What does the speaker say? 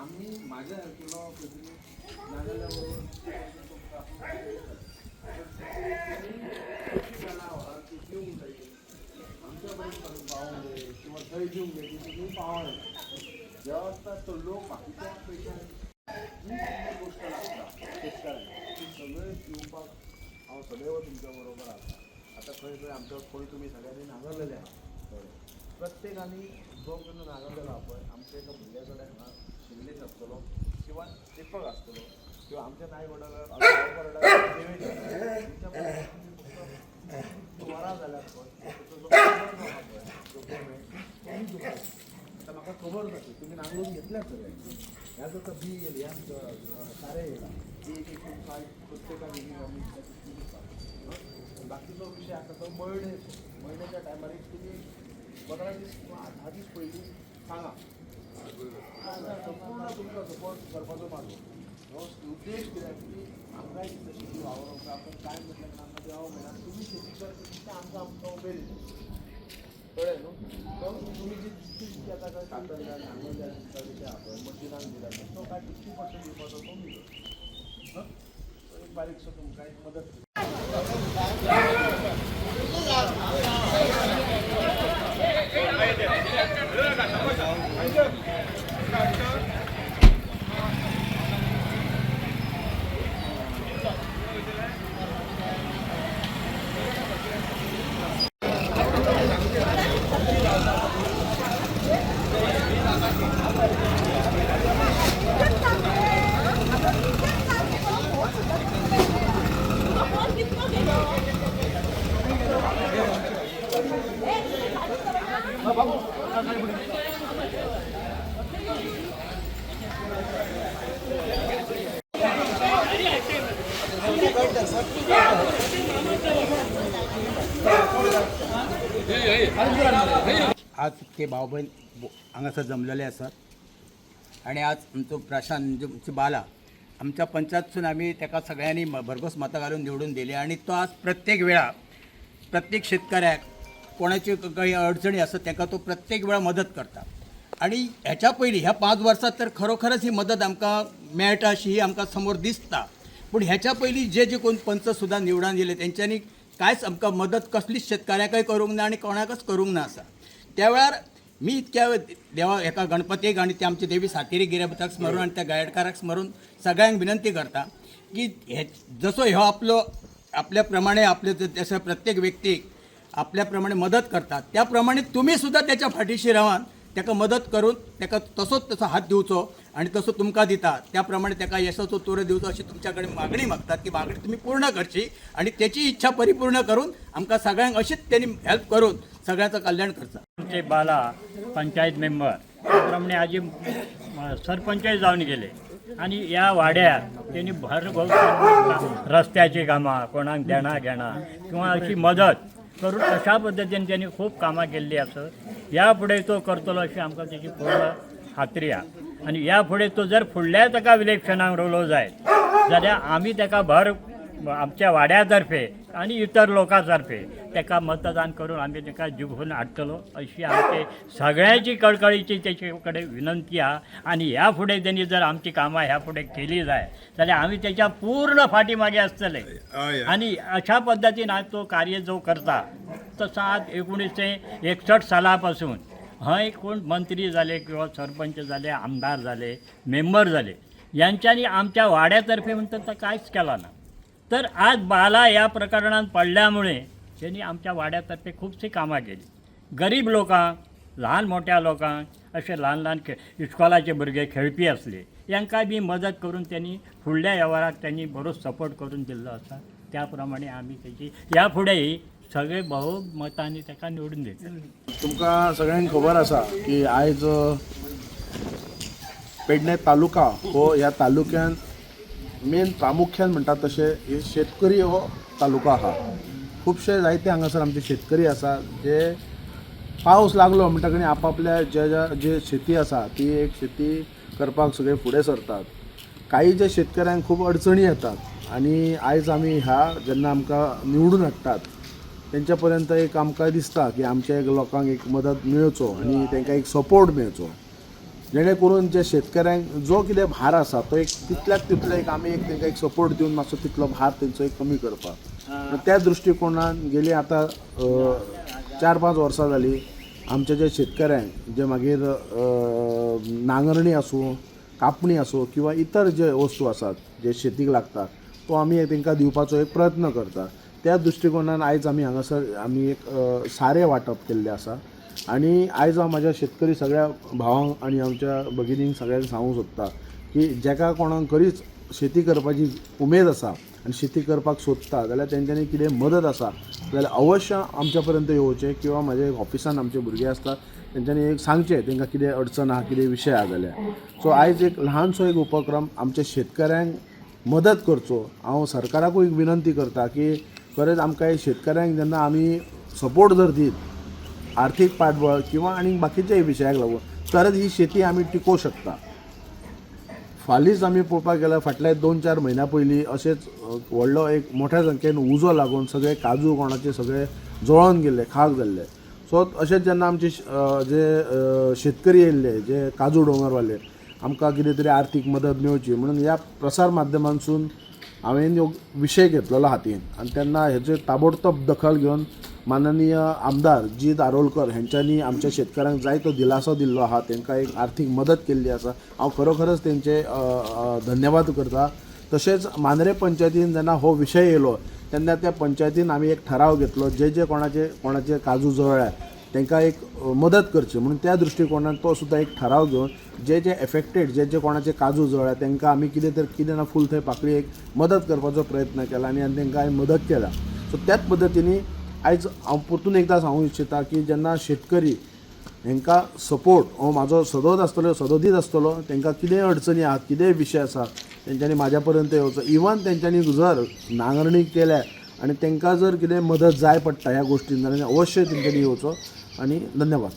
आम्ही माझ्या किंवा नागालँडबरोबर घेऊन जाईल आमच्यापर्यंत पाहून दे किंवा थंय घेऊन घ्यायची तुम्ही पाहून जेव्हा तो लोक बाकीच्या पैशांनी गोष्ट लागता शेतकऱ्यांना ती सगळे येवपाक हांव सदैव तुमच्या बरोबर आसा. आता खंय खंय आमच्या खोय तुम्ही सगळ्यांनी नांगरलेले आहात. प्रत्येकाने जो कोणी नांगरलेला पळय आमच्या एका भुरग्या कडेन हांगा शिंगलेच आसतलो किंवा दीपक आसतलो किंवा आमच्या नाय वरां जाल्यार आता म्हाका खबर ना तुम्ही नांगरून घेतल्यात सगळे ह्याचं तर बिल ह्या सारे एक एक काय प्रत्येकाने बाकीचो विषय आता तो महिन्याच्या टायमार तुम्ही 15 दीस किंवा 10 दीस पयलीं सांगा संपूर्ण तुमकां सपोर्ट करपाचो म्हाजो उद्देश कित्याक की आमकांय दिसता शेती वावरप आपण काय म्हटल्यार आमकां देवा म्हणल्यार तुमी शेती करता तितकें आमकां उमेद येता कळ्ळें न्हू. तुम्ही जी आता काय कातरल्यान नांगरल्यान विशय आहा मशिनाक दिल्यान तो काय 50% दिवपाचो तो मिळो एक बारीकसो तुमकां एक मदत आज ते भाव बहीण हांगासर जमलेले आसात आणि आज आमचो प्रशांत आमची बाला आमच्या पंचायतसून आम्ही त्याका सगळ्यांनी भरघोस मतं घालून निवडून दिले आणि तो आज प्रत्येक वेळा प्रत्येक शेतकऱ्याक कोणाची काही अडचणी असतात त्यांना तो प्रत्येक वेळा मदत करता आणि ह्याच्या पयलीं ह्या 5 वर्सात तर खरोखरच ही मदत आमकां मेळटा अशी ही आमकां समोर दिसता. पूण ह्याच्या पयलीं जे कोण पंच सुद्दां निवडान दिले तेंच्यांनी कांयच आमकां मदत कसलीच शेतकऱ्याकय करूंक ना आणि कोणाकच करूंक ना आसा. त्या वेळार मी इतक्या देवा एका गणपतीक आणि ते आमचे देवी सातेरी गिरेबताक स्मरून आणि त्या गायडकाराक स्मरून सगळ्यांक विनंती करता की हे जसो ह्यो आपल्या प्रमाणे आपले जसं प्रत्येक व्यक्तीक आपल्या प्रमाणे मदत करतात त्याप्रमाणे तुम्ही सुद्धा त्याच्या फाटीशी रावान त्याका मदत करून त्याका तसोच तसो हात दिवचो आणि तसो तुमकां दिता त्याप्रमाणे त्याका यशाचो तोरो दिवचो अशी तुमच्याकडे मागणी मागतात की मागणी तुम्ही पूर्ण करची आणि त्याची इच्छा परिपूर्ण करून आमकां सगळ्यांक अशीच त्यांनी हेल्प करून सगळ्यांचं कल्याण करता. आमचे बाला पंचायत मेंबर त्याप्रमाणे आजी सरपंचय जाऊन गेले आणि या वाड्यात त्यांनी भरघोस रस्त्याची कामां कोणाक देणा घेणा किंवा अशी मदत करून अशा पद्दतीन त्यांनी खूप कामां केल्ली आसत. या फुडें तो करतलो अशी आमकां तेची पूर्ण खात्री आहा आणि या फुडें तो जर फुडल्या ताका इलेक्शनाक रोवलो जायत जाल्यार आमी ताका भर आमच्या वाड्यातर्फे आणि इतर लोकांतर्फे ताका मतदान करून आमी ताका जिखून हाडटलो अशी आमची सगळ्यांची कळकळीची तेचे कडेन विनंती आहा. आणि ह्या फुडें त्यांनी जर आमची कामां ह्या फुडें केली जाय जाल्यार आमी तेच्या पूर्ण फाटीमागे आसतले आणि अशा पद्दतीन आज तो कार्य जो करता तसो आज 1961 साला पासून हय कोण मंत्री जाले किंवा सरपंच जाले आमदार जाले मेंबर जाले यांच्यांनी आमच्या वाड्यातर्फे म्हणतात तर कांयच केला ना. तर आज बाला या प्रकरणात पडल्यामुळे त्यांनी आमच्या वाड्यातर्फे खूपशी कामां केली. गरीब लोकांक लहान मोठ्या लोकांक असे लहान लहान इस्कॉलाचे भुरगे खेळपी असले यांका बी मदत करून त्यांनी फुडल्या व्यवहाराक त्यांनी बरोच सपोर्ट करून दिल्लो आसा. त्याप्रमाणे आमी त्याची या फुडेंय सगळे बहुमतांनी ताका निवडून दिले. तुमकां सगळ्यांक खबर आसा की आयज पेडणे तालुका हो ह्या तालुक्यान मेन प्रामुख्यान म्हणटात तशें शेतकरी हो तालुका आहा. खुबशे जायते हांगासर आमचे शेतकरी आसा जे पावस लागलो म्हणटकच आपापल्या जे शेती आसा ती एक शेती करपाक सगळे फुडें सरतात. काही जे शेतकऱ्यांक खूब अडचणी येतात आणि आयज आमी ह्या जेन्ना आमकां निवडून हाडटात तेंच्या पर्यंत एक आमकां दिसता की आमच्या लोकांक एक मदत मेळचो आणि तांकां एक सपोर्ट मेळचो. जेणे जे शेतकऱ्यांक जो कितें भार आसा तो एक तितल्याक तितलो एक आमी एक तांकां एक सपोर्ट दिवन मातसो तितलो भार तेंचो एक कमी करपाक त्या दृश्टिकोनान गेली आतां 4-5 वर्सां जालीं आमचे जे शेतकऱ्यांक जे मागीर नांगरणी आसूं कापणी आसूं किंवा इतर जे वस्तू आसात जे शेतीक लागतात तो आमी तांकां दिवपाचो एक प्रयत्न करता त्या दृश्टिकोनान आयज आमी हांगासर आमी एक सारें वांटप केल्लें आसा आनी आयज हांव म्हाज्या शेतकरी सगळ्या भावांक आनी आमच्या भगिनींक सगळ्यांक सांगूंक सोदता की जेका कोणाक खरीच शेती करपाची उमेद आसा आनी शेती करपाक सोदता जाल्यार तेंच्यांनी कितें मदत आसा जाल्यार अवश्य आमच्या पर्यंत येवचें किंवा म्हाज्या ऑफिसान आमचे भुरगे आसतात तेंच्यांनी एक सांगचें तांकां कितें अडचण आहा कितें विशय आहा जाल्यार सो आयज एक ल्हानसो एक उपक्रम आमच्या शेतकऱ्यांक मदत करचो हांव सरकाराकूय एक विनंती करता की खरेंच आमकां शेतकऱ्यांक जेन्ना आमी सपोर्ट जर दीत आर्थीक पाठबळ किंवा आनी बाकीच्याय विशयाक लागून तरच ही शेती आमी टिकोवंक शकता फालींच आमी पळोवपाक गेल्यार फाटल्या 2-4 म्हयन्या पयलीं अशेंच व्हडलो एक मोठ्या संख्येन उजो लागून सगळे काजू कोणाचे सगळे जळोन गेल्ले खाक जाल्ले सो अशेंच जेन्ना आमचे जे शेतकरी येयल्ले जे काजू डोंगरवाले आमकां कितें तरी आर्थीक मदत मेळची म्हणून ह्या प्रसार माध्यमांतसून हांवें ह्यो विशय घेतलेलो हातीन आनी तेन्ना हेचे ताबडतोब दखल घेवन माननीय आमदार जी दारोलकर हांच्यांनी आमच्या शेतकऱ्यांक जायतो दिलासो दिल्लो आहा तांकां एक आर्थीक मदत केल्ली आसा हांव खरोखरच तेंचे धन्यवाद करता तशेंच मांद्रे पंचायतीन जेन्ना हो विशय येयलो तेन्ना त्या पंचायतीन आमी एक ठराव घेतलो जे कोणाचे काजू जळ्ळ्या तांकां एक मदत करची म्हणून त्या दृश्टिकोनान तो सुद्दां एक ठराव घेवन जे एफेक्टेड जे कोणाचे काजू जळ्ळ्या तांकां आमी कितें ना फूल थंय पाकळी एक मदत करपाचो प्रयत्न केला आनी तांकां मदत केला सो त्याच पद्दतीन आयज हांव परतून एकदां सांगूंक इच्छिता की जेन्ना शेतकरी हांकां सपोर्ट हो म्हाजो सदोदीत आसतलो तांकां कितेंय अडचणी आहात कितेंय विशय आसा तेंच्यांनी म्हाज्या पर्यंत येवचो इवन तेंच्यांनी जर नांगरणी केल्या आनी तांकां जर कितें मदत जाय पडटा ह्या गोश्टीन जाल्यार अवश्य तेंच्यांनी येवचो आनी धन्यवाद.